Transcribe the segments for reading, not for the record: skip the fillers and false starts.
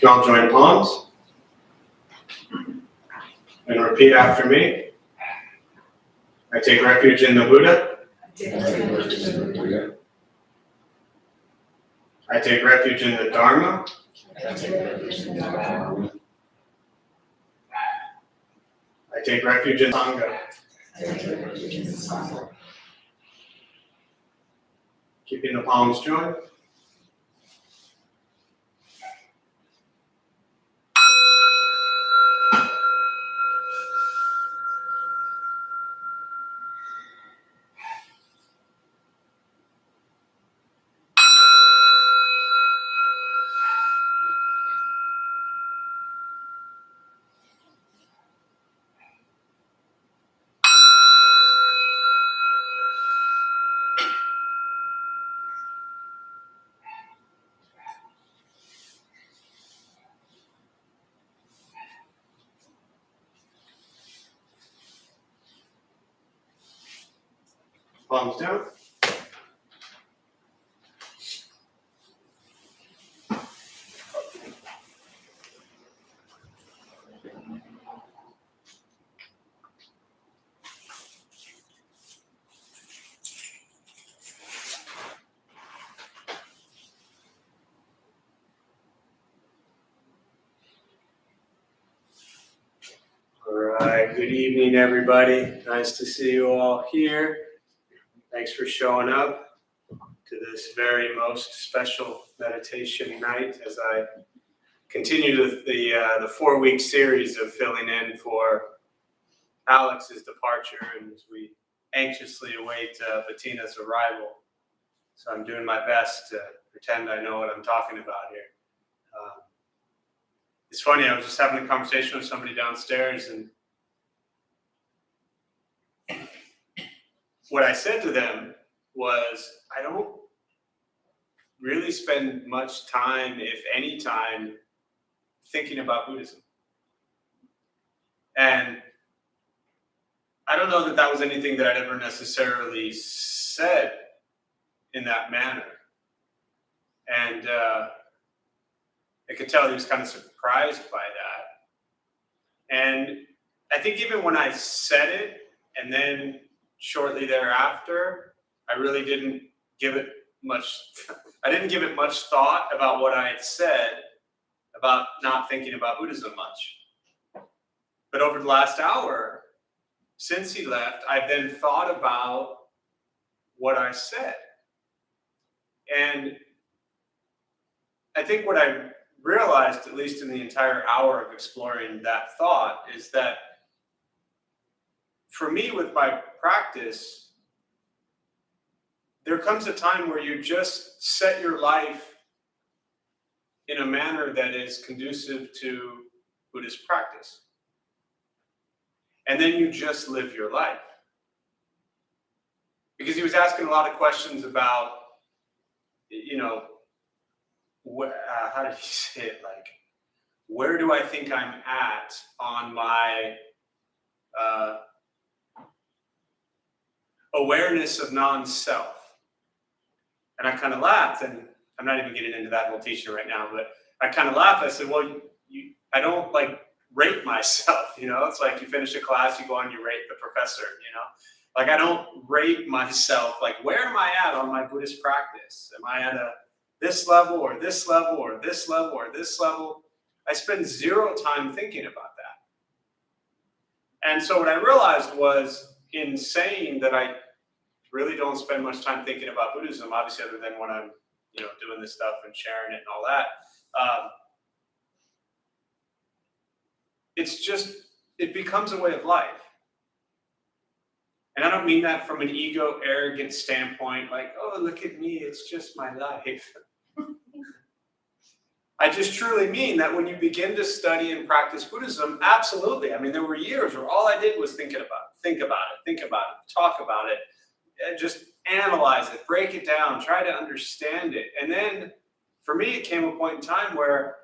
can all join palms and repeat after me. I take refuge in the Buddha. I take refuge in the Dharma. I take refuge in Sangha. Keeping the palms joined. Palms down. All right, good evening, everybody. Nice to see you all here. Thanks for showing up to this very most special meditation night as I continue the 4-week series of filling in for Alex's departure, and as we anxiously await Bettina's arrival. So I'm doing my best to pretend I know what I'm talking about here. It's funny, I was just having a conversation with somebody downstairs, and what I said to them was, I don't really spend much time, if any time, thinking about Buddhism. And I don't know that that was anything that I'd ever necessarily said in that manner. And I could tell he was kind of surprised by that. And I think even when I said it, and then shortly thereafter, I really didn't give it much thought about what I had said about not thinking about Buddhism much. But over the last hour, since he left, I've then thought about what I said. And I think what I realized, at least in the entire hour of exploring that thought, is that for me, with my practice, there comes a time where you just set your life in a manner that is conducive to Buddhist practice. And then you just live your life. Because he was asking a lot of questions about, how did he say it? Like, where do I think I'm at on my awareness of non-self? And I kind of laughed, and I'm not even getting into that whole teaching right now, but I kind of laughed. I said, well, I don't rate myself, it's like you finish a class, you go on, you rate the professor, like I don't rate myself, like where am I at on my Buddhist practice? Am I at this level or this level or this level or this level? I spend zero time thinking about that. And so what I realized was, in saying that I really don't spend much time thinking about Buddhism, obviously other than when I'm doing this stuff and sharing it and all that, it becomes a way of life. And I don't mean that from an ego, arrogant standpoint, like, oh, look at me, it's just my life. I just truly mean that when you begin to study and practice Buddhism, absolutely. I mean, there were years where all I did was think about it, talk about it, and just analyze it, break it down, try to understand it. And then for me, it came a point in time where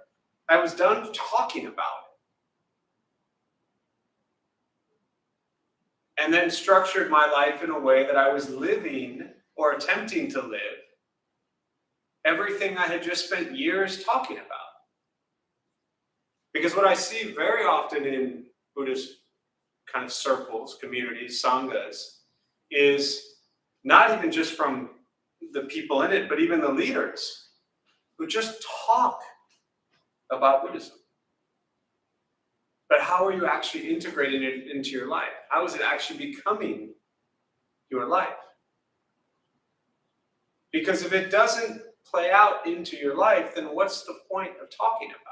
I was done talking about it. And then structured my life in a way that I was living or attempting to live everything I had just spent years talking about. Because what I see very often in Buddhist kind of circles, communities, sanghas, is not even just from the people in it, but even the leaders who just talk about Buddhism. But how are you actually integrating it into your life? How is it actually becoming your life? Because if it doesn't play out into your life, then what's the point of talking about it?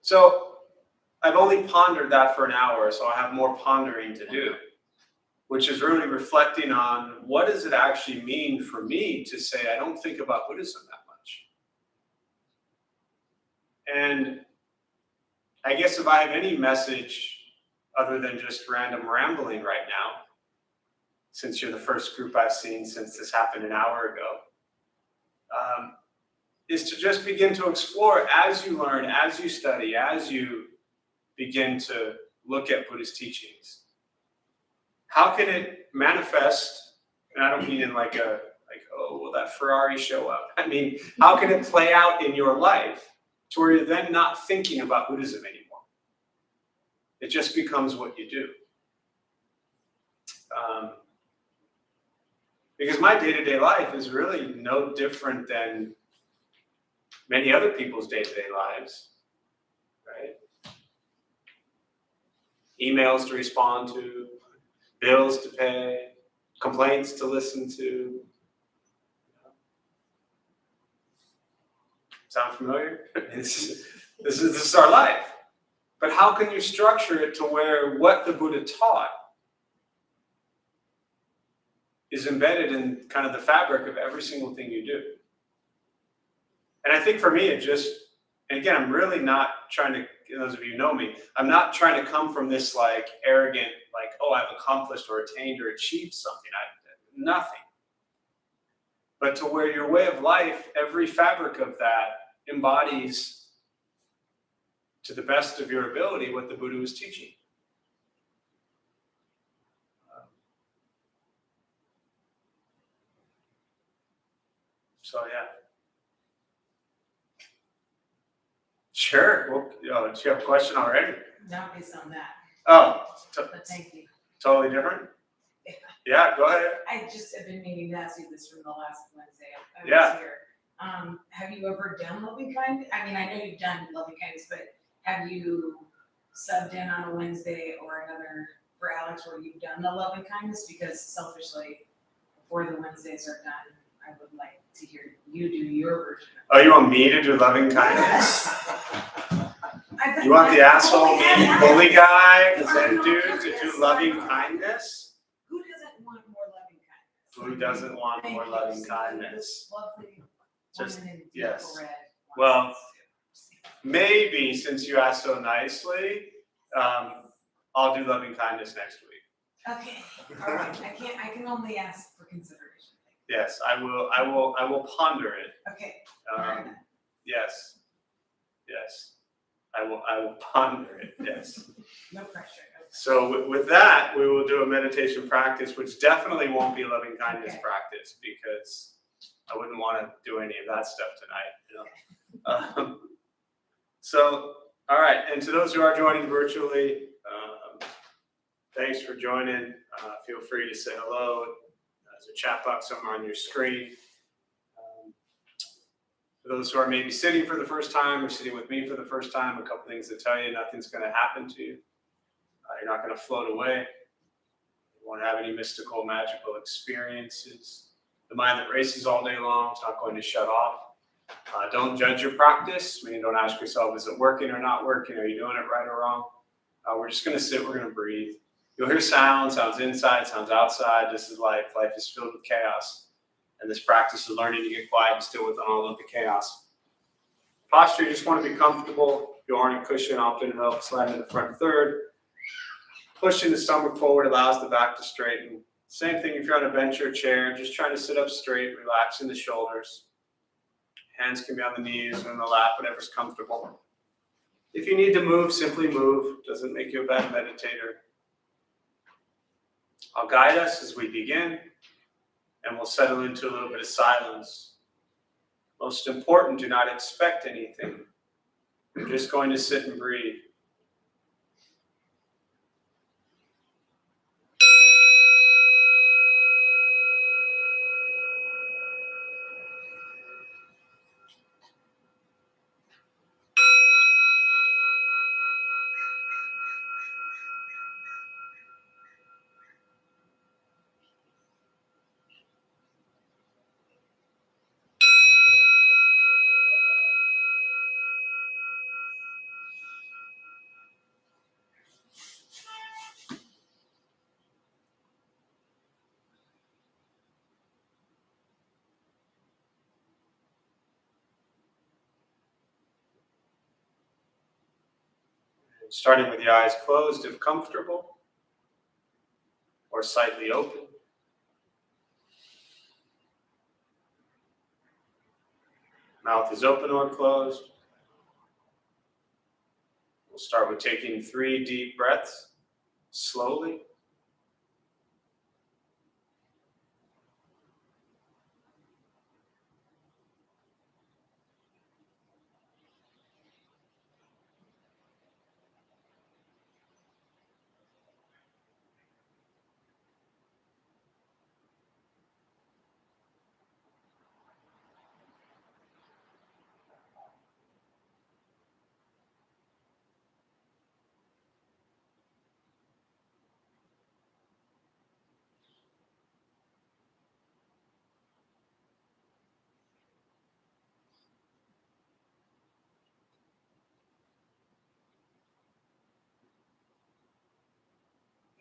So I've only pondered that for an hour, so I have more pondering to do, which is really reflecting on what does it actually mean for me to say I don't think about Buddhism that much. And I guess if I have any message other than just random rambling right now, since you're the first group I've seen since this happened an hour ago, is to just begin to explore as you learn, as you study, as you begin to look at Buddhist teachings. How can it manifest? And I don't mean in oh, will that Ferrari show up? I mean, how can it play out in your life to where you're then not thinking about Buddhism anymore? It just becomes what you do. Because my day-to-day life is really no different than many other people's day-to-day lives, right? Emails to respond to, bills to pay, complaints to listen to. Sound familiar? This is our life. But how can you structure it to where what the Buddha taught is embedded in kind of the fabric of every single thing you do? And I think for me, and again, I'm really not trying to, those of you who know me, I'm not trying to come from this like arrogant, like, oh, I've accomplished or attained or achieved something. Nothing. But to where your way of life, every fabric of that embodies to the best of your ability what the Buddha was teaching. So yeah. Sure. Well, do you have a question already? Not based on that. Oh, But thank you. Totally different? Yeah, go ahead. I just have been meaning to ask you this from the last Wednesday I Yeah. was here. Have you ever done loving kindness? I mean, I know you've done loving kindness, but have you subbed in on a Wednesday or another for Alex where you've done the loving kindness? Because selfishly, before the Wednesdays are done, I would like to hear you do your version of it. Oh, you want me to do loving kindness? You want the asshole, mean, bully guy, the Zen dude to do loving kindness? Who doesn't want more loving kindness? Who doesn't want Thank more you. loving So kindness? this lovely Just, woman in yes. beautiful red Well, wants us to. maybe since you asked so nicely, I'll do loving kindness next week. Okay, all right. I can only ask for consideration. Yes, I will ponder it. Okay. Fair enough. Yes. I will ponder it. Yes. No pressure. So with that, we will do a meditation practice, which definitely won't be a loving kindness practice because I wouldn't want to do any of that stuff tonight. So, all right. And to those who are joining virtually, thanks for joining. Feel free to say hello. There's a chat box somewhere on your screen. For those who are maybe sitting for the first time or sitting with me for the first time, a couple things to tell you: nothing's going to happen to you. You're not going to float away. You won't have any mystical, magical experiences. The mind that races all day long is not going to shut off. Don't judge your practice. I mean, don't ask yourself, is it working or not working? Are you doing it right or wrong? We're just going to sit. We're going to breathe. You'll hear sounds inside, sounds outside. This is life. Life is filled with chaos. And this practice is learning to get quiet and still with all of the chaos. Posture, you just want to be comfortable. If you aren't a cushion, often helps. Slide in the front third. Pushing the stomach forward allows the back to straighten. Same thing if you're on a bench or a chair. Just trying to sit up straight, relaxing the shoulders. Hands can be on the knees or in the lap, whatever's comfortable. If you need to move, simply move. Doesn't make you a bad meditator. I'll guide us as we begin, and we'll settle into a little bit of silence. Most important, do not expect anything. You're just going to sit and breathe. Starting with the eyes closed if comfortable, or slightly open. Mouth is open or closed. We'll start with taking 3 deep breaths, slowly.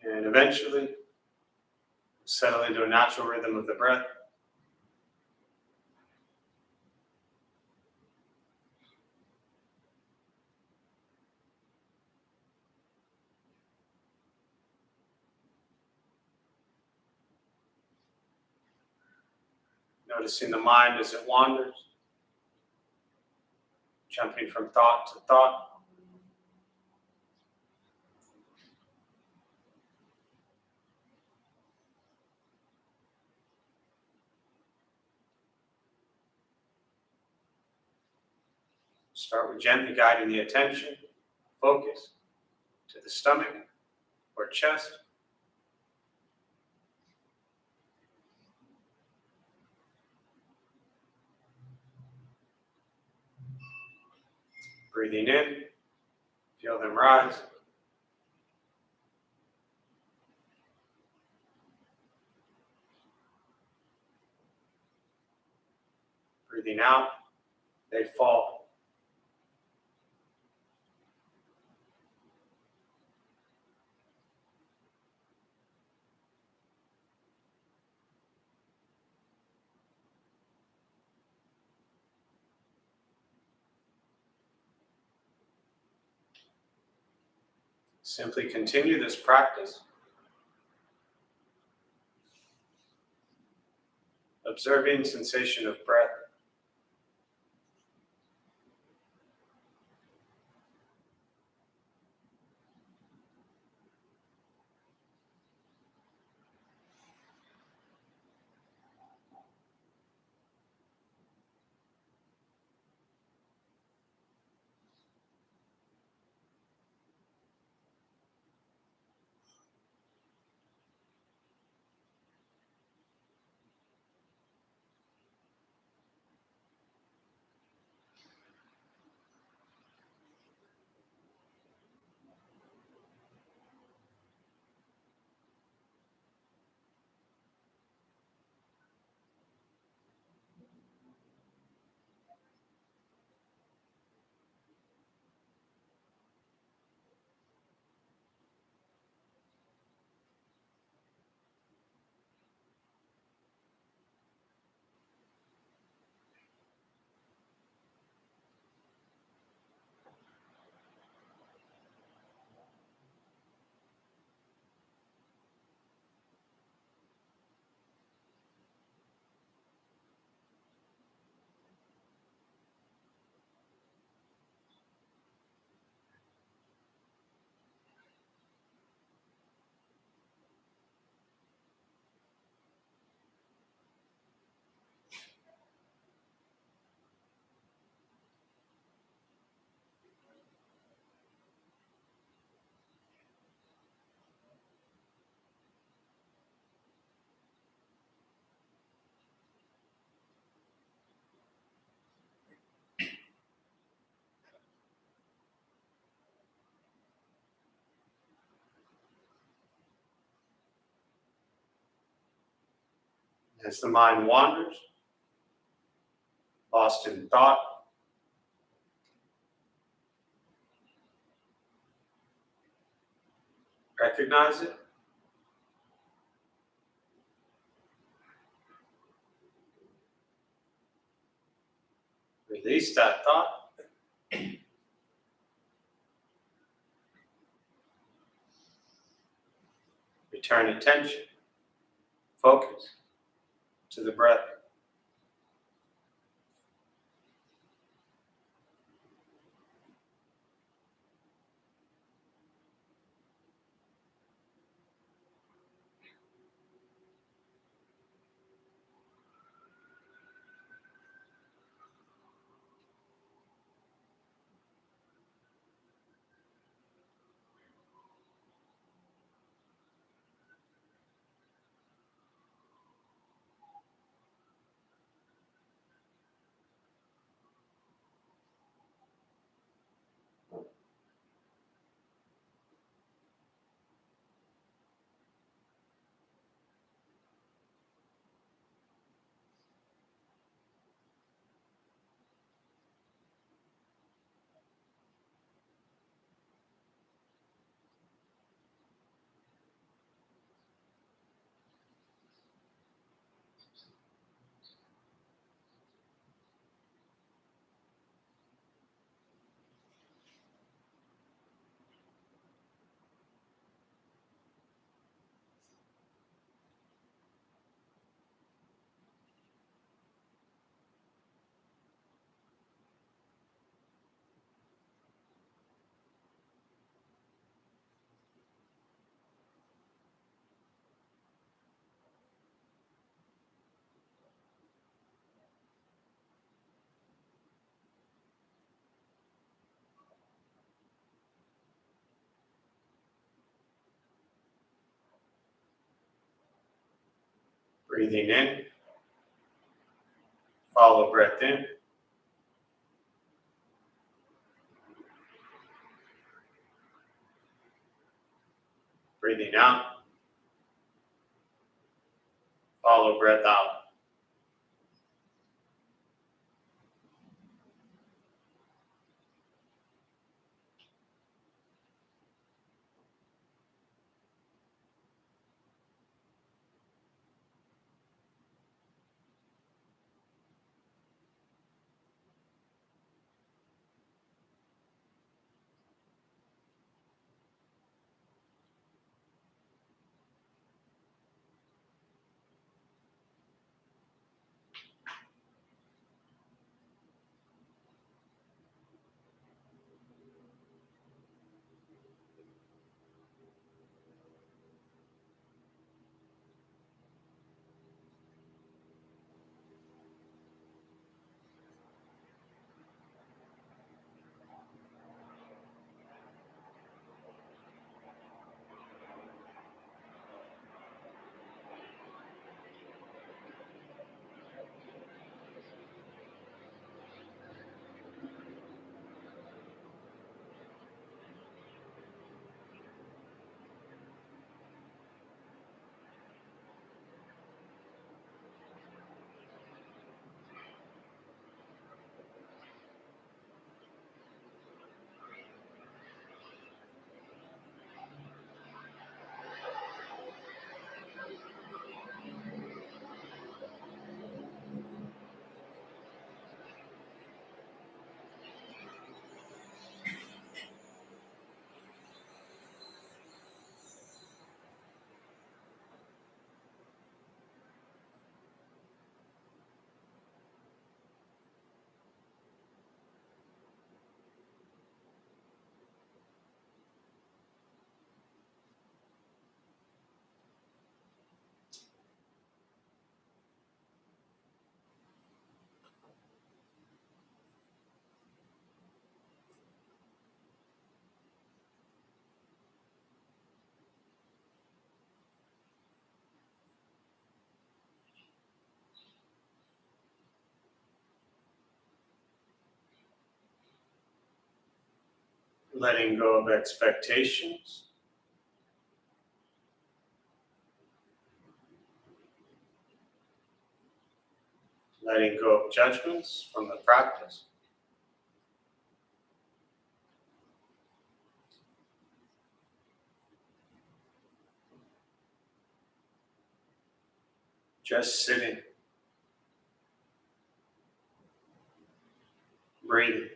And eventually, settle into a natural rhythm of the breath. Noticing the mind as it wanders, jumping from thought to thought. Start with gently guiding the attention, focus, to the stomach or chest. Breathing in, feel them rise. Breathing out, they fall. Simply continue this practice, observing sensation of breath. As the mind wanders, lost in thought, recognize it. Release that thought. Return attention, focus to the breath. Breathing in, follow breath in. Breathing out, follow breath out. Letting go of expectations. letting go of judgments from the practice. Just sitting, breathing.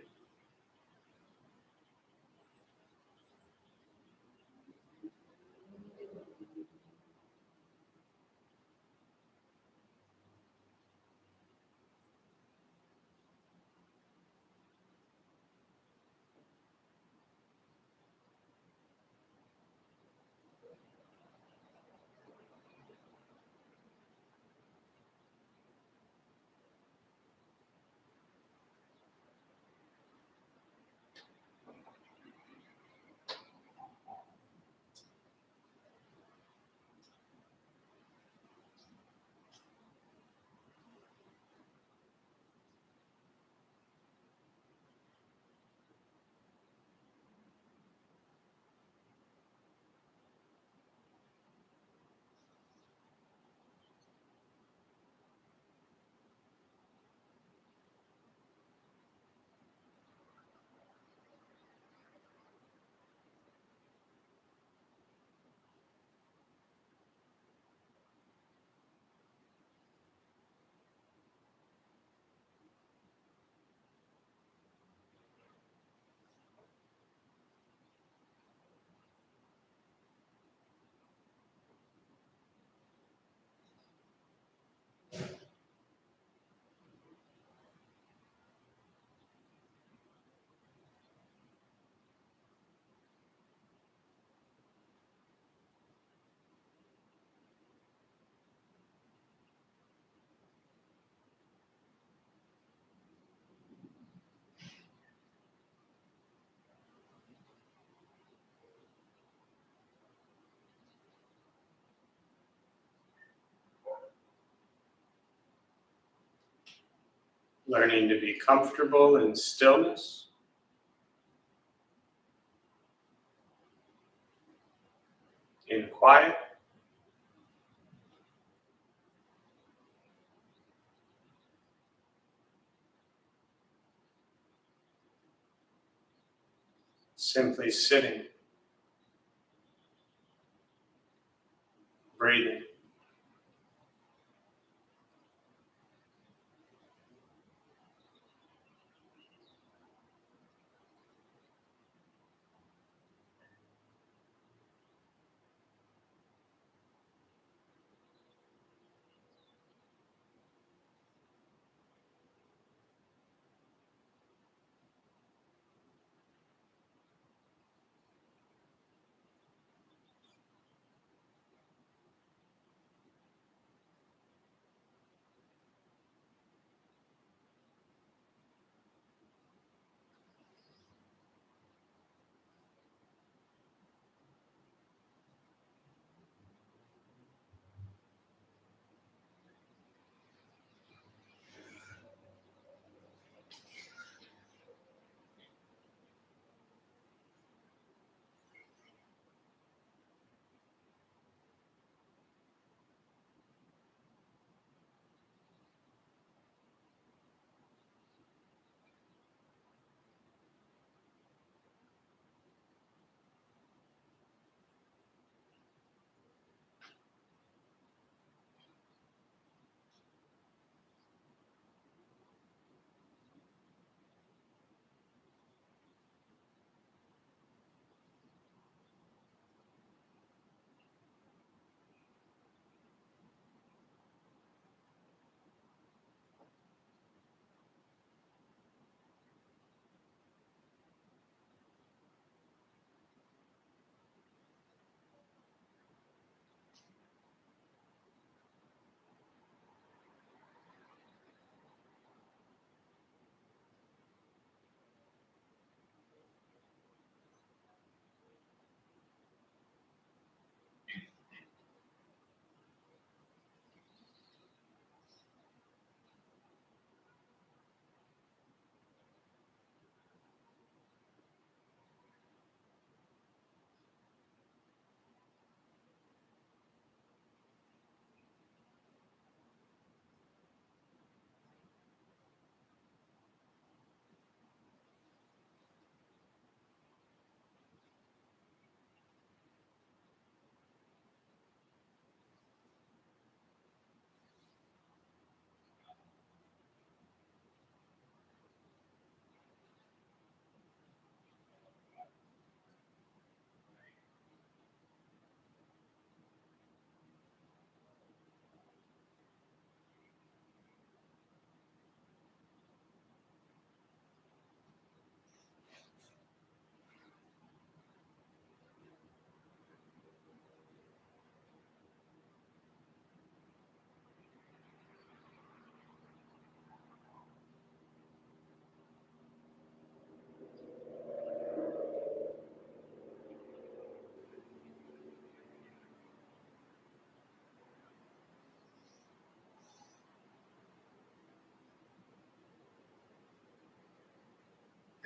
Learning to be comfortable in stillness. In quiet. Simply sitting, breathing.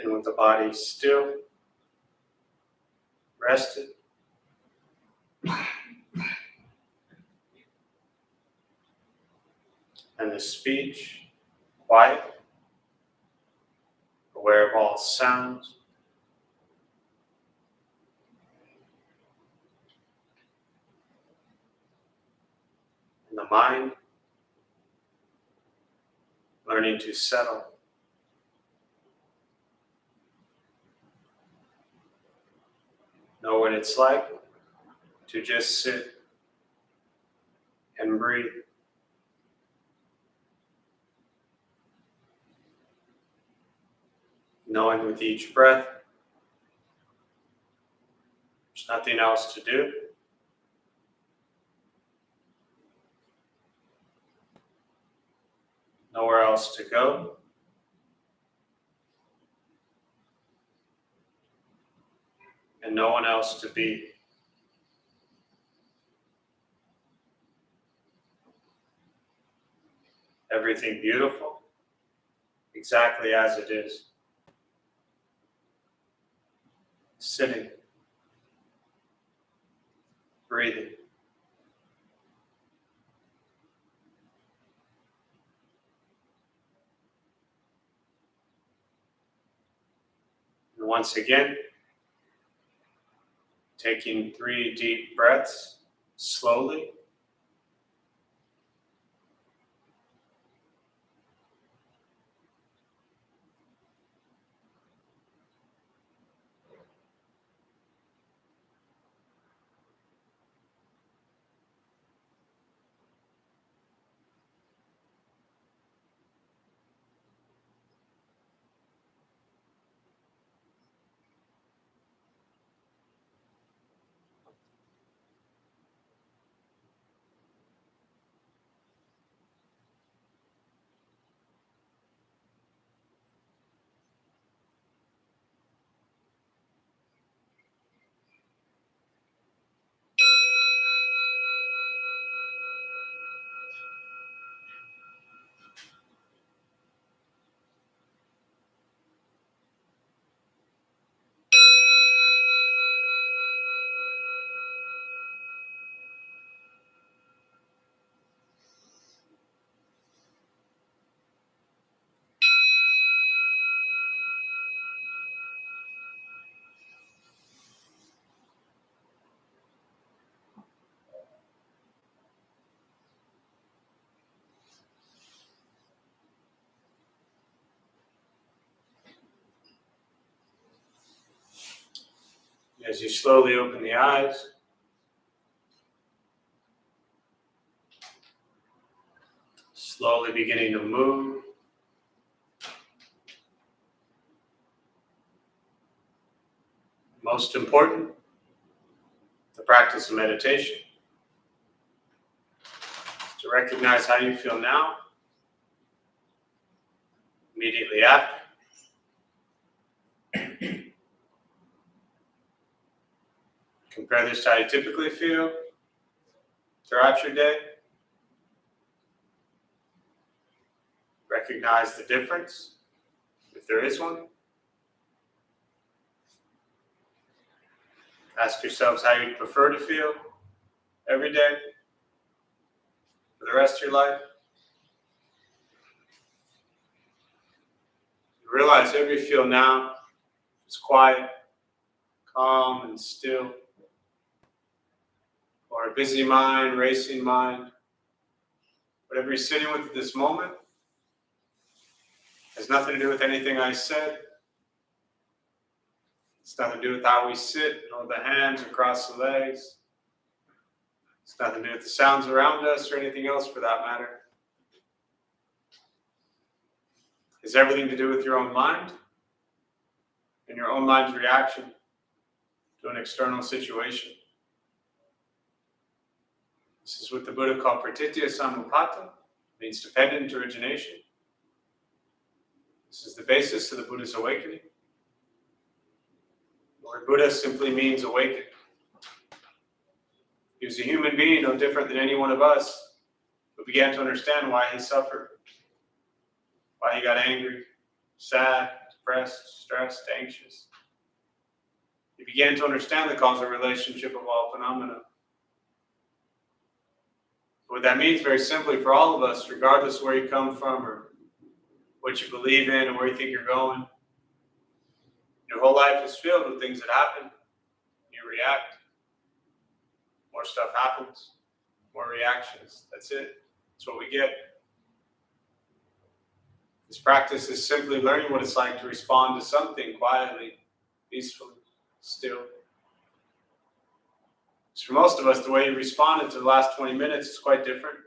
And with the body still, rested, and the speech quiet, aware of all sounds, and the mind learning to settle. Know what it's like to just sit and breathe. Knowing with each breath, there's nothing else to do. Nowhere else to go. And no one else to be. Everything beautiful, exactly as it is. Sitting, breathing. And once again, taking 3 deep breaths slowly. As you slowly open the eyes, slowly beginning to move. Most important, the practice of meditation. To recognize how you feel now, immediately after. Compare this to how you typically feel throughout your day. Recognize the difference, if there is one. Ask yourselves how you'd prefer to feel every day for the rest of your life. Realize every feel now is quiet, calm, and still. Or a busy mind, racing mind. Whatever you're sitting with at this moment has nothing to do with anything I said. It's nothing to do with how we sit, or the hands across the legs. It's nothing to do with the sounds around us or anything else for that matter. It's everything to do with your own mind and your own mind's reaction to an external situation. This is what the Buddha called pratitya samuppada, means dependent origination. This is the basis of the Buddha's awakening. The word Buddha simply means awakened. He was a human being, no different than any one of us, who began to understand why he suffered, why he got angry, sad, depressed, stressed, anxious. You began to understand the causal relationship of all phenomena. What that means, very simply, for all of us, regardless of where you come from or what you believe in or where you think you're going, your whole life is filled with things that happen. You react. More stuff happens. More reactions. That's it. That's what we get. This practice is simply learning what it's like to respond to something quietly, peacefully, still. So for most of us, the way you responded to the last 20 minutes is quite different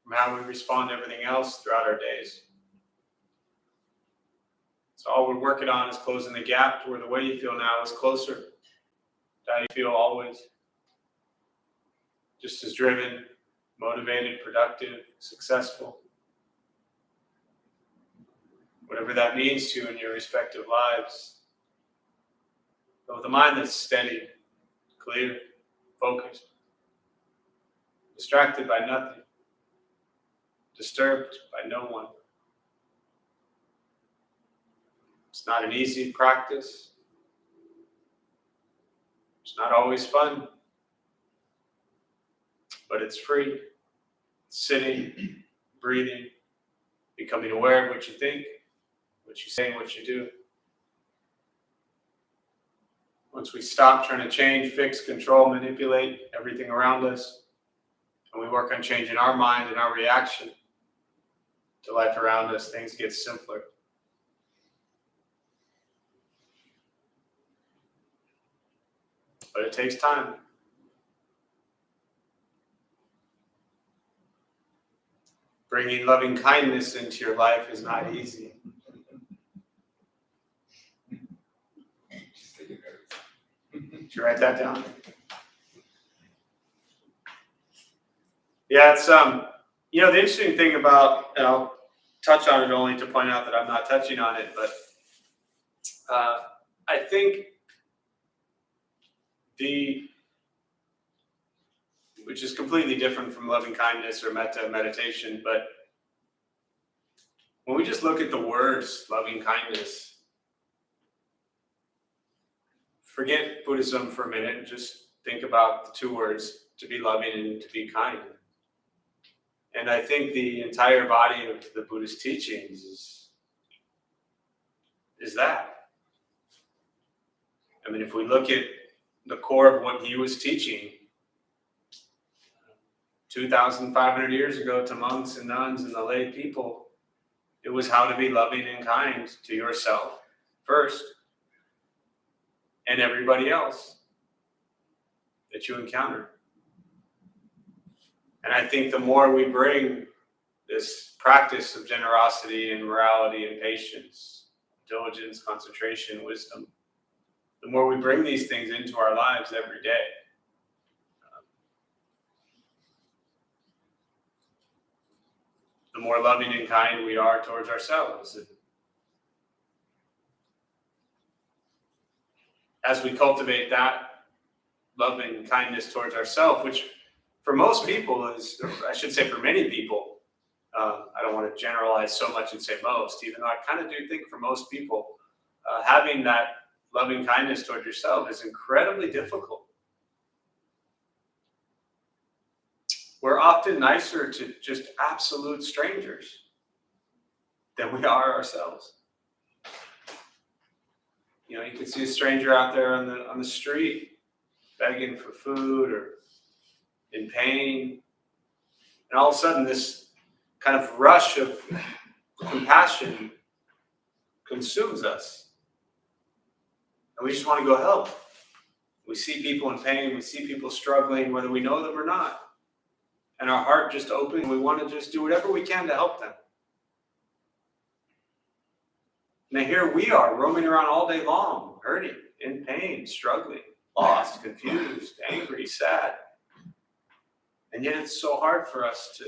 from how we respond to everything else throughout our days. So all we're working on is closing the gap to where the way you feel now is closer to how you feel always. Just as driven, motivated, productive, successful. Whatever that means to you in your respective lives. But with a mind that's steady, clear, focused, distracted by nothing, disturbed by no one. It's not an easy practice. It's not always fun, but it's free. It's sitting, breathing, becoming aware of what you think, what you say, and what you do. Once we stop trying to change, fix, control, manipulate everything around us, and we work on changing our mind and our reaction to life around us, things get simpler. But it takes time. Bringing loving kindness into your life is not easy. Did you write that down? Yeah, it's the interesting thing about, and I'll touch on it only to point out that I'm not touching on it, but I think which is completely different from loving kindness or metta meditation, but when we just look at the words loving kindness, forget Buddhism for a minute and just think about the two words, to be loving and to be kind. And I think the entire body of the Buddhist teachings is that. I mean, if we look at the core of what he was teaching 2,500 years ago to monks and nuns and the lay people, it was how to be loving and kind to yourself first and everybody else that you encounter. And I think the more we bring this practice of generosity and morality and patience, diligence, concentration, wisdom, the more we bring these things into our lives every day, the more loving and kind we are towards ourselves. And as we cultivate that loving kindness towards ourselves, which for most people is, I should say for many people, I don't want to generalize so much and say most, even though I kind of do think for most people, having that loving kindness towards yourself is incredibly difficult. We're often nicer to just absolute strangers than we are ourselves. You can see a stranger out there on the street begging for food or in pain, and all of a sudden this kind of rush of compassion consumes us, and we just want to go help. We see people in pain, we see people struggling, whether we know them or not, and our heart just opens, and we want to just do whatever we can to help them. Now here we are roaming around all day long, hurting, in pain, struggling, lost, confused, angry, sad. And yet it's so hard for us to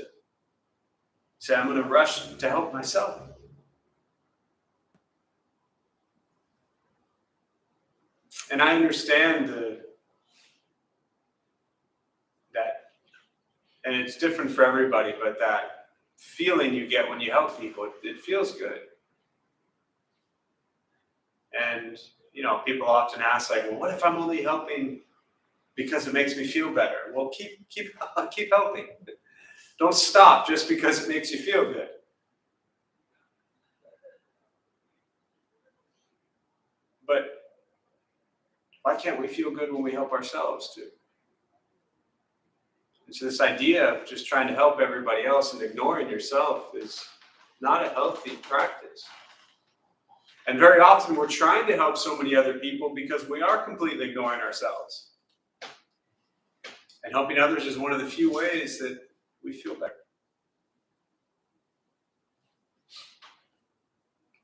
say, I'm going to rush to help myself. And I understand that, and it's different for everybody, but that feeling you get when you help people, it feels good. And, people often ask, like, well, what if I'm only helping because it makes me feel better? Well, keep helping. Don't stop just because it makes you feel good. But why can't we feel good when we help ourselves too? And so this idea of just trying to help everybody else and ignoring yourself is not a healthy practice. And very often we're trying to help so many other people because we are completely ignoring ourselves. And helping others is one of the few ways that we feel better.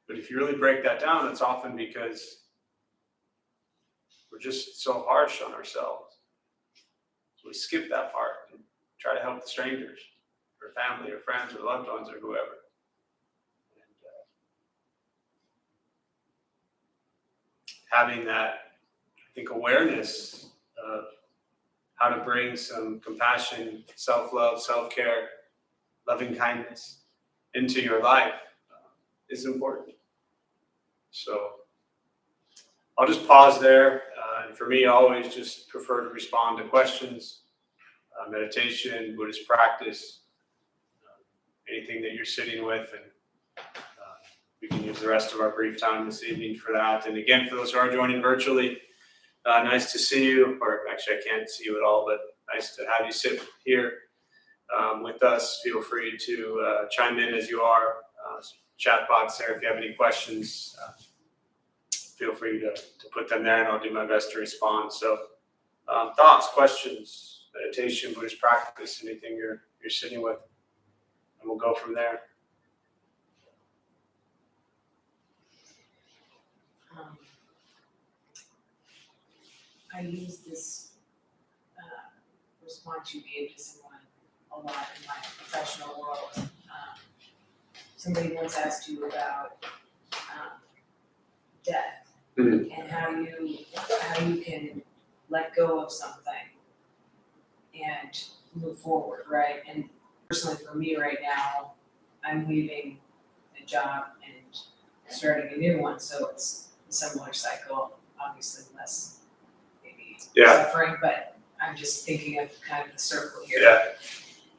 But if you really break that down, it's often because we're just so harsh on ourselves. So we skip that part and try to help the strangers, or family, or friends, or loved ones, or whoever. Having that, I think, awareness of how to bring some compassion, self-love, self-care, loving kindness into your life is important. So I'll just pause there. And for me, I always just prefer to respond to questions, meditation, Buddhist practice, anything that you're sitting with. And we can use the rest of our brief time this evening for that. And again, for those who are joining virtually, nice to see you, or actually I can't see you at all, but nice to have you sit here with us. Feel free to chime in as you are. Chat box there if you have any questions. Feel free to put them there and I'll do my best to respond. So thoughts, questions, meditation, Buddhist practice, anything you're sitting with, and we'll go from there. I use this response you gave to someone a lot in my professional world. Somebody once asked you about death and how you can let go of something and move forward, right? And personally, for me right now, I'm leaving a job and starting a new one, so it's a similar cycle, obviously less maybe suffering, but I'm just thinking of kind of the circle here. Yeah.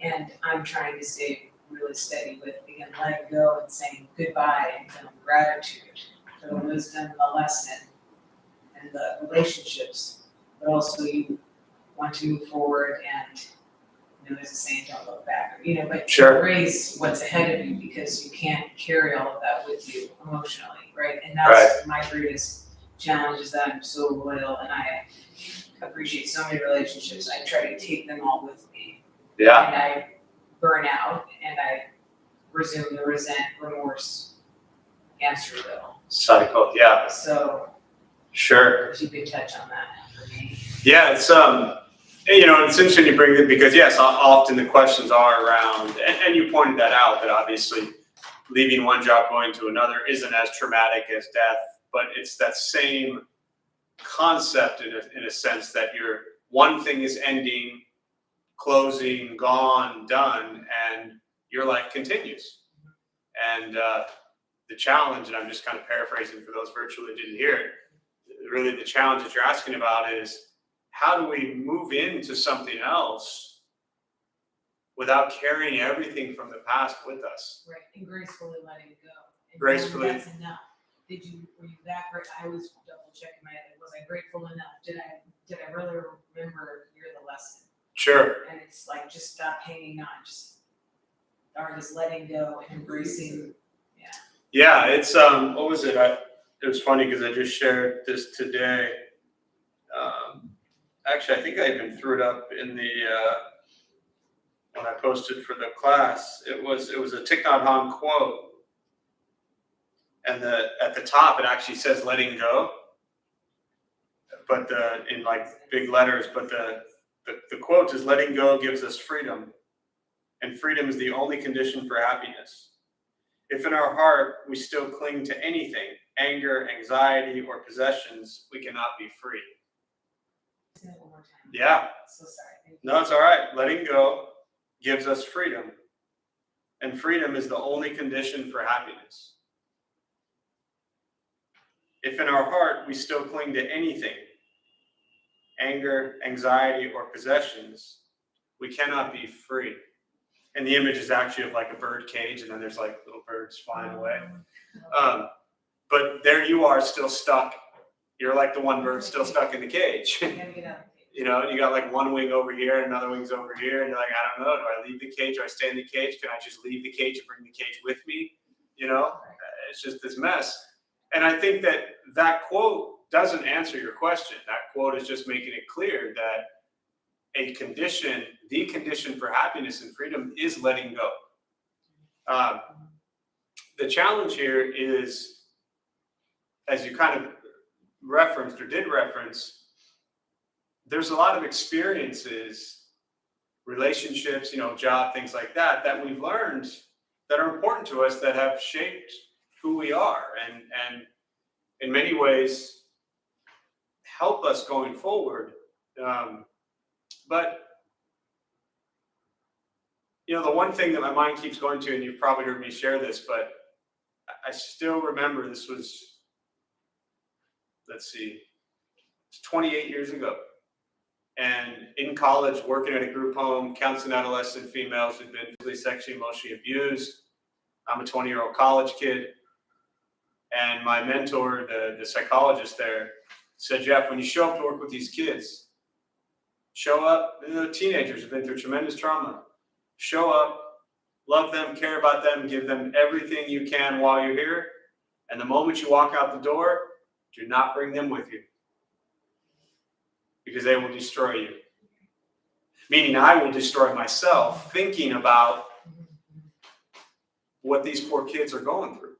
And I'm trying to stay really steady with, again, letting go and saying goodbye and feeling gratitude for the wisdom, the lesson, and the relationships. But also you want to move forward and, there's a saying, don't look back, but embrace what's ahead of you because you can't carry all of that with you emotionally, right? And that's my greatest challenge is that I'm so loyal and I appreciate so many relationships. I try to take them all with me. Yeah. And I burn out and I resume the remorse, hamster wheel. Cycle, yeah. So, sure. If you could touch on that for me. Yeah, it's it's interesting you bring it because yes, often the questions are around, and you pointed that out, that obviously leaving one job going to another isn't as traumatic as death, but it's that same concept in a sense that one thing is ending, closing, gone, done, and your life continues. And the challenge, and I'm just kind of paraphrasing for those virtually didn't hear it, really the challenge that you're asking about is how do we move into something else without carrying everything from the past with us? Right, and gracefully letting go. And gracefully. That's enough. Were you that great? I was double checking my head. Was I grateful enough? Did I really remember hear the lesson? Sure. And it's like, just stop hanging on. Just letting go and embracing. Yeah. Yeah, it's, what was it? It was funny because I just shared this today. Actually, I think I even threw it up in the, when I posted for the class. It was a Thich Nhat Hanh quote. And at the top, it actually says letting go, but in like big letters, but the quote is letting go gives us freedom, and freedom is the only condition for happiness. If in our heart we still cling to anything, anger, anxiety, or possessions, we cannot be free. Say it one more time. Yeah. So sorry. No, it's all right. Letting go gives us freedom, and freedom is the only condition for happiness. if in our heart we still cling to anything, anger, anxiety, or possessions, we cannot be free. And the image is actually of like a bird cage, and then there's like little birds flying away. But there you are, still stuck. You're like the one bird still stuck in the cage. You know, you got like one wing over here, and another wing's over here, and you're like, I don't know, do I leave the cage? Do I stay in the cage? Can I just leave the cage and bring the cage with me? You know, it's just this mess. And I think that that quote doesn't answer your question. That quote is just making it clear that a condition, the condition for happiness and freedom is letting go. The challenge here is, as you kind of referenced or did reference, there's a lot of experiences, relationships, you know, job, things like that, that we've learned that are important to us, that have shaped who we are, and in many ways help us going forward. But you know, the one thing that my mind keeps going to, and you've probably heard me share this, but I still remember this was, let's see, it's 28 years ago. And in college, working at a group home, counseling adolescent females who'd been physically, sexually, emotionally abused. I'm a 20-year-old college kid. And my mentor, the psychologist there, said, Jeff, when you show up to work with these kids, show up, you know, teenagers have been through tremendous trauma. Show up, love them, care about them, give them everything you can while you're here. And the moment you walk out the door, do not bring them with you, because they will destroy you. Meaning I will destroy myself thinking about what these poor kids are going through.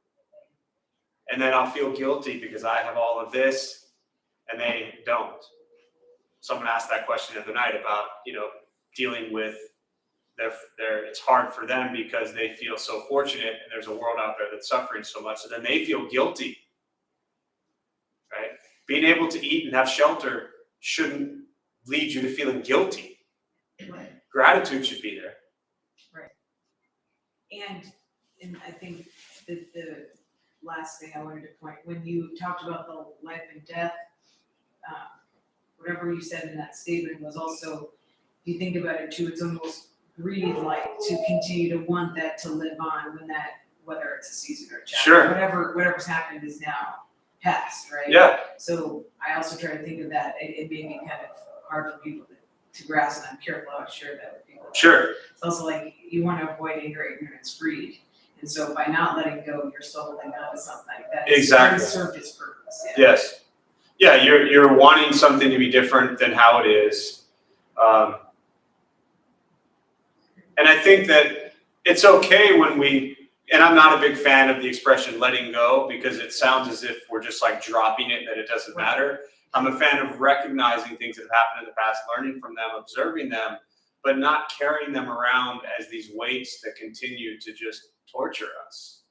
And then I'll feel guilty because I have all of this and they don't. Someone asked that question the other night about, you know, dealing with their it's hard for them because they feel so fortunate and there's a world out there that's suffering so much. So then they feel guilty, right? Being able to eat and have shelter shouldn't lead you to feeling guilty. Right. Gratitude should be there. Right. And I think that the last thing I wanted to point, when you talked about the life and death, whatever you said in that statement was also, if you think about it too, it's almost greed-like to continue to want that to live on when that, whether it's a season or a chapter, Sure. whatever's happened is now past, right? Yeah. So I also try to think of that. It made me kind of hard for people to grasp, and I'm careful how I share that with people. Sure. It's also like you want to avoid anger, ignorance, greed. And so by not letting go, you're still holding on to something that Exactly. served its purpose. Yeah. Yes. Yeah, you're wanting something to be different than how it is. And I think that it's okay when and I'm not a big fan of the expression letting go, because it sounds as if we're just like dropping it and that it doesn't matter. I'm a fan of recognizing things that have happened in the past, learning from them, observing them, but not carrying them around as these weights that continue to just torture us.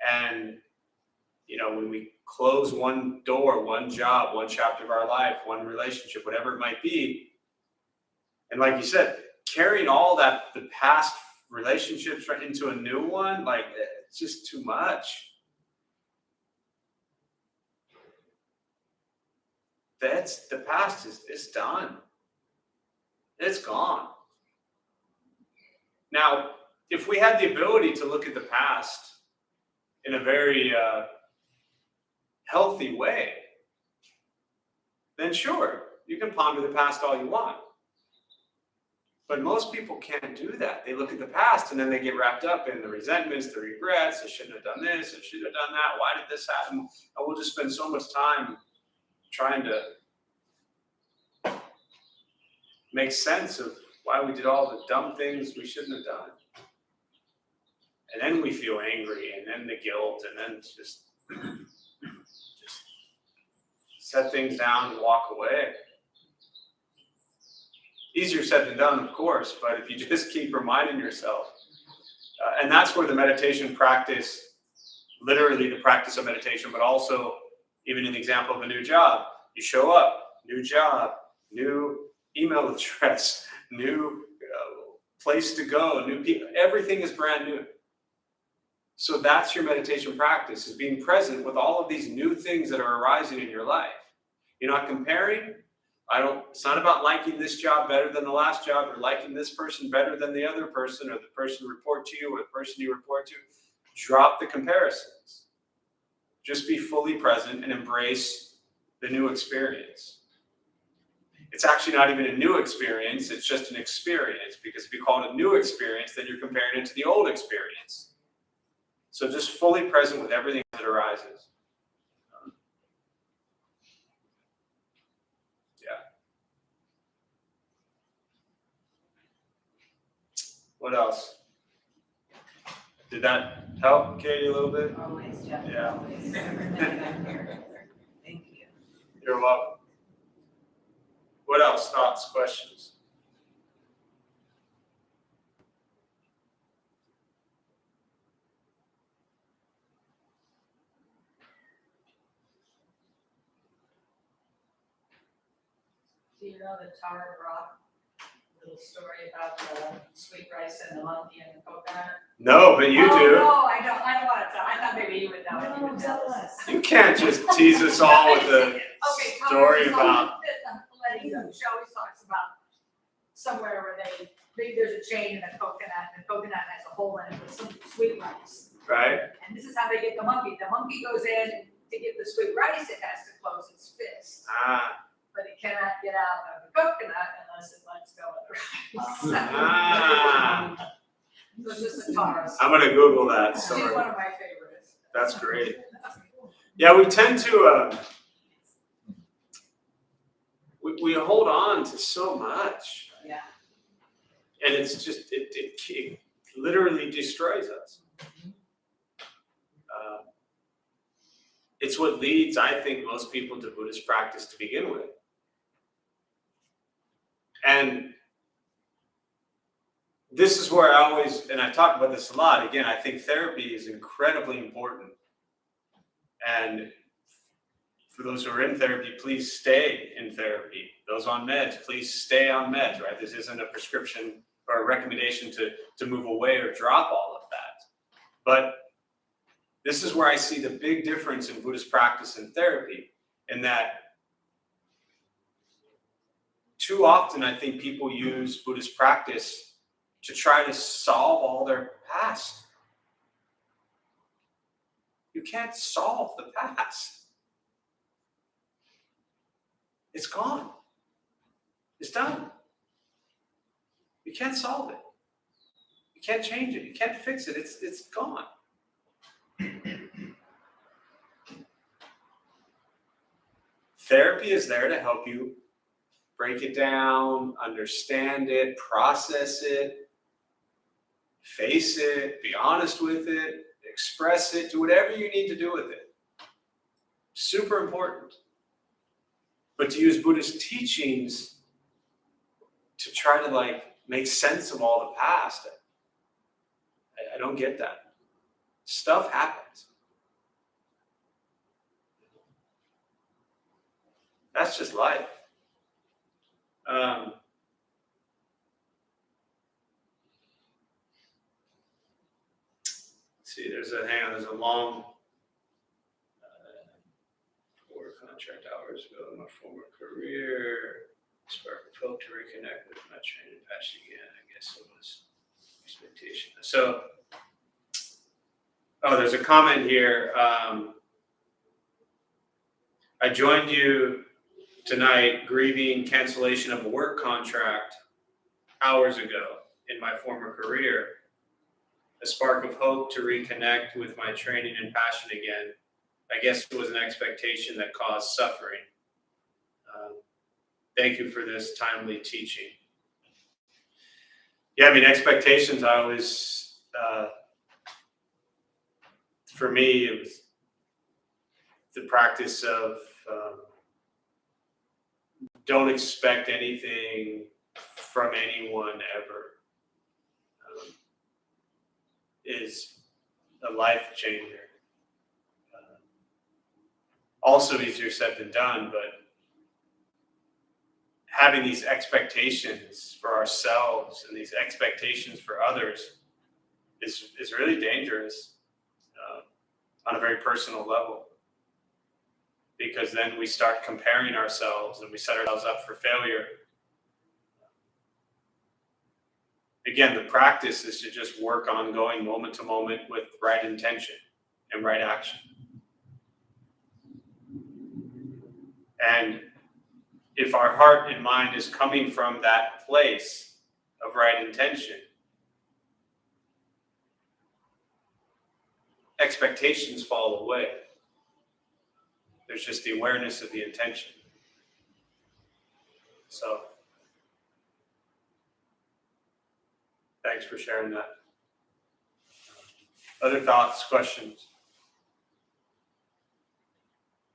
And, you know, when we close one door, one job, one chapter of our life, one relationship, whatever it might be, and like you said, carrying all that, the past relationships right into a new one, like, it's just too much. The past is done. It's gone. Now, if we had the ability to look at the past in a very healthy way, then sure, you can ponder the past all you want. But most people can't do that. They look at the past and then they get wrapped up in the resentments, the regrets. I shouldn't have done this. I should have done that. Why did this happen? And we'll just spend so much time trying to make sense of why we did all the dumb things we shouldn't have done. And then we feel angry, and then the guilt, and then just set things down and walk away. Easier said than done, of course, but if you just keep reminding yourself, and that's where the meditation practice, literally the practice of meditation, but also even an example of a new job. You show up, new job, new email address, new place to go, new people, everything is brand new. So that's your meditation practice, is being present with all of these new things that are arising in your life. You're not comparing. It's not about liking this job better than the last job, or liking this person better than the other person, or the person who report to you, or the person you report to. Drop the comparisons. Just be fully present and embrace the new experience. It's actually not even a new experience, it's just an experience, because if you call it a new experience, then you're comparing it to the old experience. So just fully present with everything that arises. Yeah. What else? Did that help, Katie, a little bit? Always, Jeff. Yeah. Always. Thank you. You're welcome. What else? Thoughts, questions? Do you know the Tower of Rock little story about the sweet rice and the monkey and the coconut? No, but you do. No, I don't want to tell. I thought maybe you would know. No, You would tell tell us. You can't just tease us all with a Okay, story about. Letting go. She always talks about somewhere where maybe there's a chain in a coconut, and the coconut has a hole in it with some sweet rice. Right? And this is how they get the monkey. The monkey goes in to get the sweet rice, it has to close its fist. But it cannot get out of the coconut unless it lets go of the rice. So it's just a Taurus. I'm gonna Google that She's story. one of my favorites. That's great. Yeah, we tend to we hold on to so much, Yeah. and it's just it literally destroys us. It's what leads, I think, most people to Buddhist practice to begin with. And this is where I always, and I talk about this a lot, again, I think therapy is incredibly important. And for those who are in therapy, please stay in therapy. Those on meds, please stay on meds, right? This isn't a prescription or a recommendation to move away or drop all of that. But this is where I see the big difference in Buddhist practice and therapy, in that too often I think people use Buddhist practice to try to solve all their past. You can't solve the past. It's gone. It's done. You can't solve it. You can't change it. You can't fix it. It's gone. Therapy is there to help you break it down, understand it, process it, face it, be honest with it, express it, do whatever you need to do with it. Super important. But to use Buddhist teachings to try to make sense of all the past, I don't get that. Stuff happens. That's just life. See, there's a long 4 contract hours ago in my former career. Spark of hope to reconnect with my training passion again. I guess it was expectation. So, there's a comment here. I joined you tonight grieving cancellation of a work contract hours ago in my former career. A spark of hope to reconnect with my training and passion again. I guess it was an expectation that caused suffering. Thank you for this timely teaching. Yeah, I mean, expectations, I always, for me, it was the practice of don't expect anything from anyone ever. Is a life changer. Also easier said than done, but having these expectations for ourselves and these expectations for others is really dangerous. on a very personal level. Because then we start comparing ourselves and we set ourselves up for failure. Again, the practice is to just work on going moment to moment with right intention and right action. And if our heart and mind is coming from that place of right intention, expectations fall away. There's just the awareness of the intention. So, thanks for sharing that. Other thoughts, questions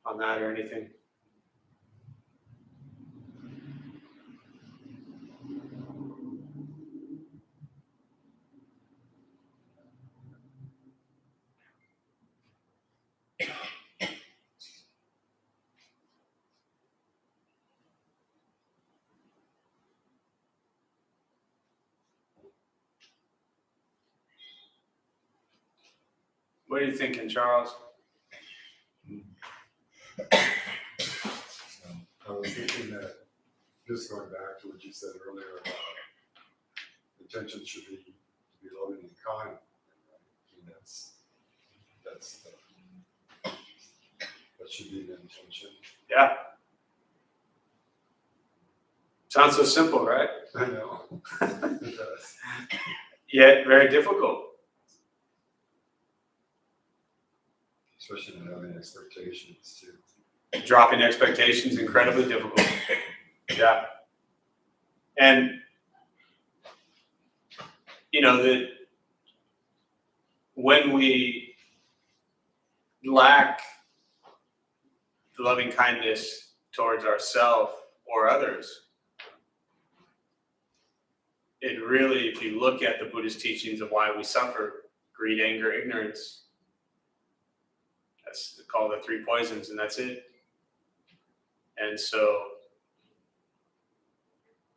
on that or anything? What are you thinking, Charles? I was thinking that, just going back to what you said earlier about intention should be to be loving and kind. Right? And that should be the intention. Yeah. Sounds so simple, right? I know. It does. Yet very difficult. Especially in having expectations too. Dropping expectations, incredibly difficult. Yeah. And, you know, that when we lack the loving kindness towards ourselves or others, it really, if you look at the Buddhist teachings of why we suffer, greed, anger, ignorance, that's called the three poisons, and that's it. And so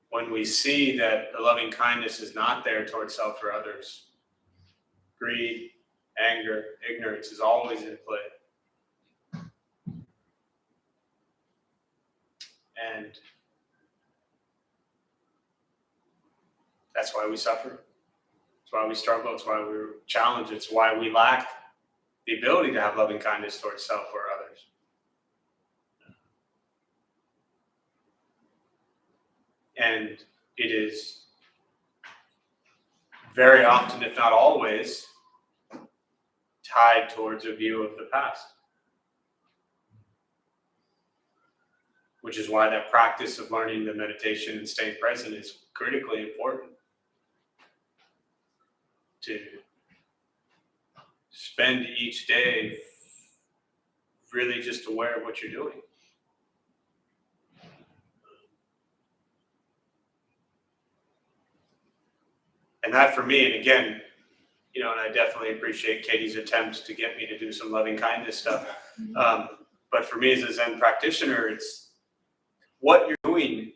when we see that the loving kindness is not there towards self or others, greed, anger, ignorance is always in play. And that's why we suffer. That's why we struggle. It's why we're challenged. It's why we lack the ability to have loving kindness towards self or others. And it is very often, if not always, tied towards a view of the past. Which is why that practice of learning the meditation and staying present is critically important. To spend each day really just aware of what you're doing. And that for me, and again, you know, and I definitely appreciate Katie's attempts to get me to do some loving kindness stuff. But for me as a Zen practitioner, it's what you're doing,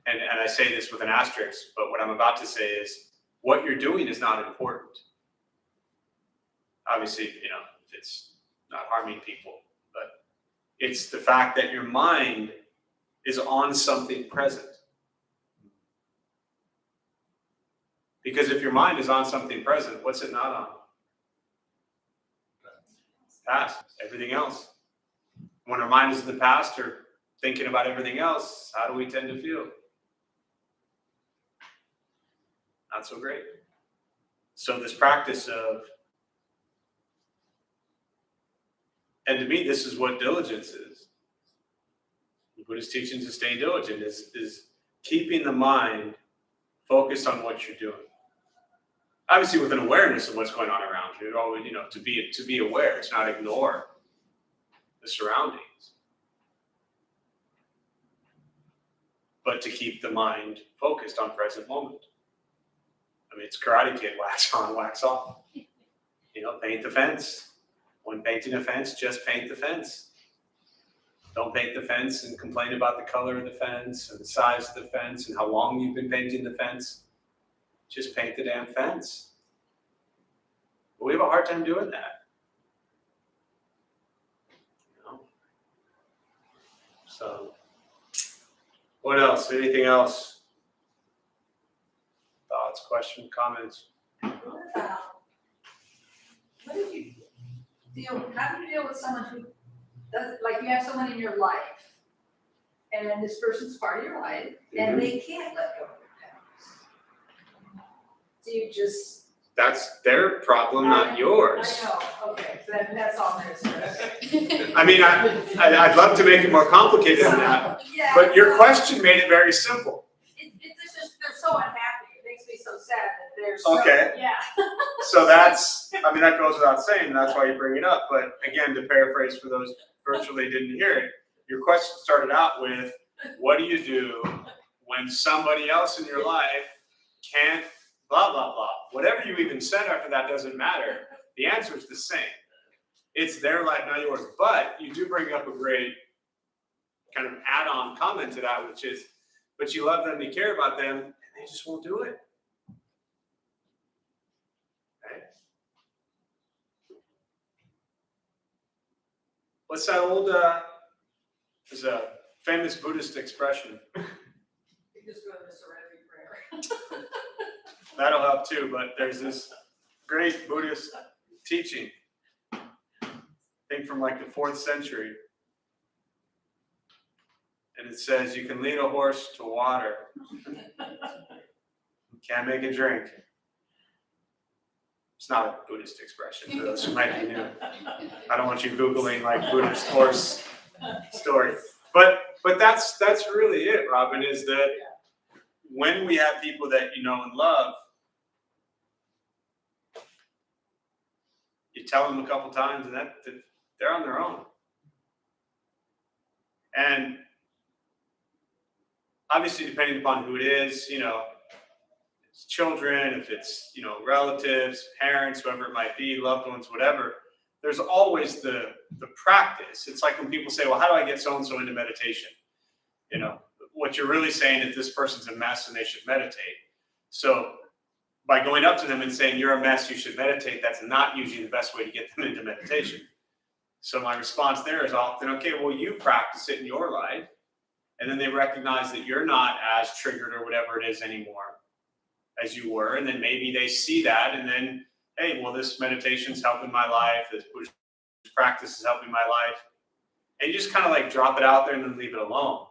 and I say this with an asterisk, but what I'm about to say is what you're doing is not important. Obviously, you know, it's not harming people, but it's the fact that your mind is on something present. Because if your mind is on something present, what's it not on? Past, everything else. When our mind is in the past or thinking about everything else, how do we tend to feel? Not so great. So this practice of, and to me, this is what diligence is. The Buddhist teachings of staying diligent is keeping the mind focused on what you're doing. Obviously, with an awareness of what's going on around you, always, you know, to be aware, to not ignore the surroundings, but to keep the mind focused on present moment. I mean, it's Karate Kid: wax on, wax off. You know, paint the fence. When painting a fence, just paint the fence. Don't paint the fence and complain about the color of the fence and the size of the fence and how long you've been painting the fence. Just paint the damn fence. But we have a hard time doing that. So, what else? Anything else? Thoughts, questions, comments? What did you how do you deal with someone who does, like you have someone in your life, and then this person's part of your life, and they can't let go of their past? Do you just? That's their problem, not yours. I know, okay, so that's all there is to it. I mean, I'd love to make it more complicated than that, Yeah, but your question made it very simple. It's just, they're so unhappy, it makes me so sad that they're so, Okay. yeah. So that's, I mean, that goes without saying, that's why you bring it up. But again, to paraphrase for those virtually didn't hear it, your question started out with, what do you do when somebody else in your life can't blah, blah, blah. Whatever you even said after that doesn't matter. The answer is the same. It's their life, not yours. But you do bring up a great kind of add-on comment to that, which is, but you love them, you care about them, and they just won't do it. Right? What's that old, there's a famous Buddhist expression. You just go to the serenity prayer. That'll help too, but there's this great Buddhist teaching, I think from like the 4th century. And it says, you can lead a horse to water. You can't make it drink. It's not a Buddhist expression for those who might be new. I don't want you Googling like Buddhist horse story. But that's really it, Robin, is that when we have people that you know and love, you tell them a couple times and that they're on their own. And obviously, depending upon who it is, you know, if it's children, if it's, you know, relatives, parents, whoever it might be, loved ones, whatever, there's always the practice. It's like when people say, well, how do I get so-and-so into meditation? You know, what you're really saying is this person's a mess and they should meditate. So by going up to them and saying, you're a mess, you should meditate, that's not usually the best way to get them into meditation. So my response there is often, okay, well, you practice it in your life. And then they recognize that you're not as triggered or whatever it is anymore as you were. And then maybe they see that and then, hey, well, this meditation's helping my life. This Buddhist practice is helping my life. And you just kind of like drop it out there and then leave it alone.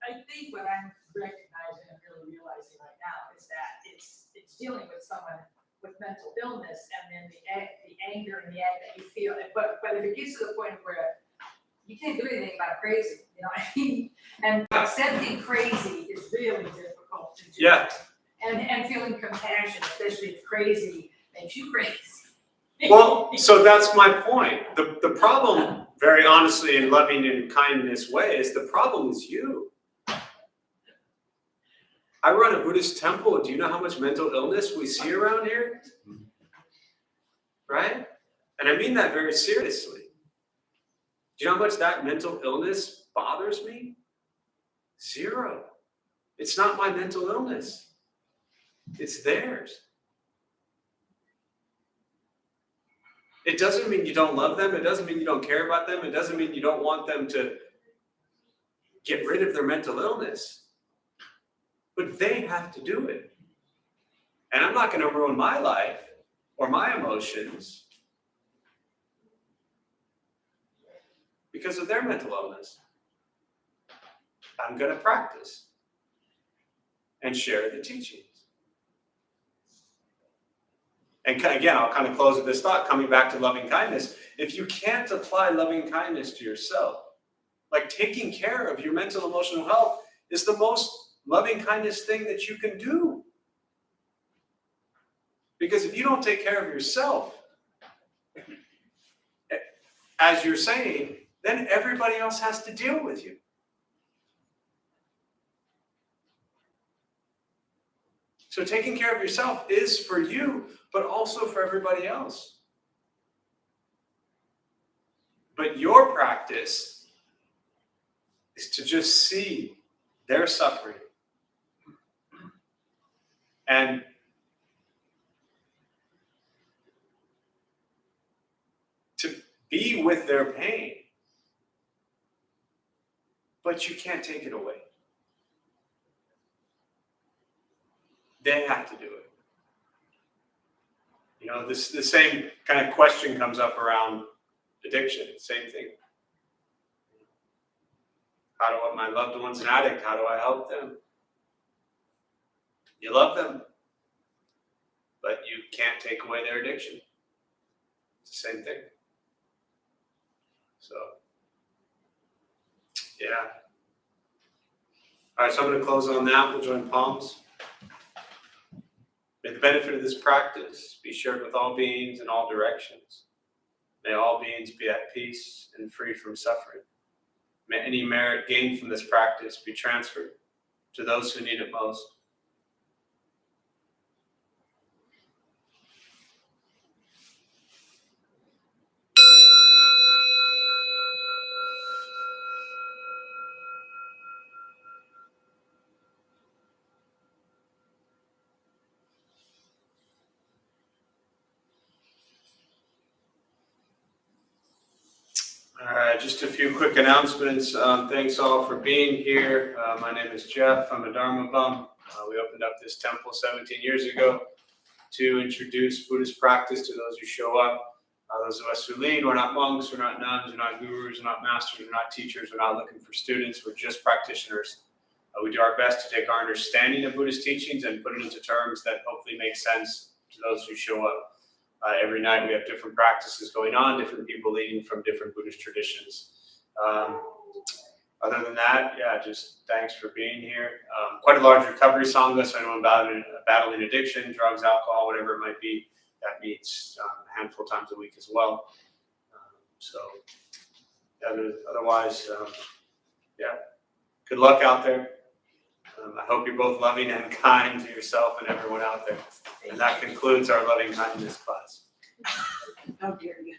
I think what I'm recognizing and really realizing right now is that it's dealing with someone with mental illness, and then the anger and the ag that you feel. But if it gets to the point where you can't do anything about crazy, you know what I mean? And accepting crazy is really difficult to do. Yeah. And feeling compassion, especially if crazy makes you crazy. Well, so that's my point. The problem, very honestly, in loving and kindness way, is the problem is you. I run a Buddhist temple. Do you know how much mental illness we see around here? Right? And I mean that very seriously. Do you know how much that mental illness bothers me? 0. It's not my mental illness. It's theirs. It doesn't mean you don't love them. It doesn't mean you don't care about them. It doesn't mean you don't want them to get rid of their mental illness. But they have to do it. And I'm not going to ruin my life or my emotions because of their mental illness. I'm going to practice and share the teachings. And again, I'll kind of close with this thought, coming back to loving kindness. If you can't apply loving kindness to yourself, like taking care of your mental emotional health is the most loving kindness thing that you can do. Because if you don't take care of yourself, as you're saying, then everybody else has to deal with you. So taking care of yourself is for you, but also for everybody else. But your practice is to just see their suffering and to be with their pain but you can't take it away. They have to do it. You know, the same kind of question comes up around addiction. Same thing. How do my loved one's an addict? How do I help them? You love them, but you can't take away their addiction. It's the same thing. So, yeah. All right, so I'm going to close on that. We'll join palms. May the benefit of this practice be shared with all beings in all directions. May all beings be at peace and free from suffering. May any merit gained from this practice be transferred to those who need it most. All right, just a few quick announcements. Thanks all for being here. My name is Jeff. I'm a Dharma bum. We opened up this temple 17 years ago to introduce Buddhist practice to those who show up. Those of us who lead, we're not monks, we're not nuns, we're not gurus, we're not masters, we're not teachers, we're not looking for students, we're just practitioners. We do our best to take our understanding of Buddhist teachings and put it into terms that hopefully make sense to those who show up. Every night we have different practices going on, different people leading from different Buddhist traditions. Other than that, yeah, just thanks for being here. Quite a large recovery sangha, so anyone battling addiction, drugs, alcohol, whatever it might be, that meets a handful of times a week as well. Otherwise, yeah, good luck out there. I hope you're both loving and kind to yourself and everyone out there. And that concludes our loving kindness class. How dare you?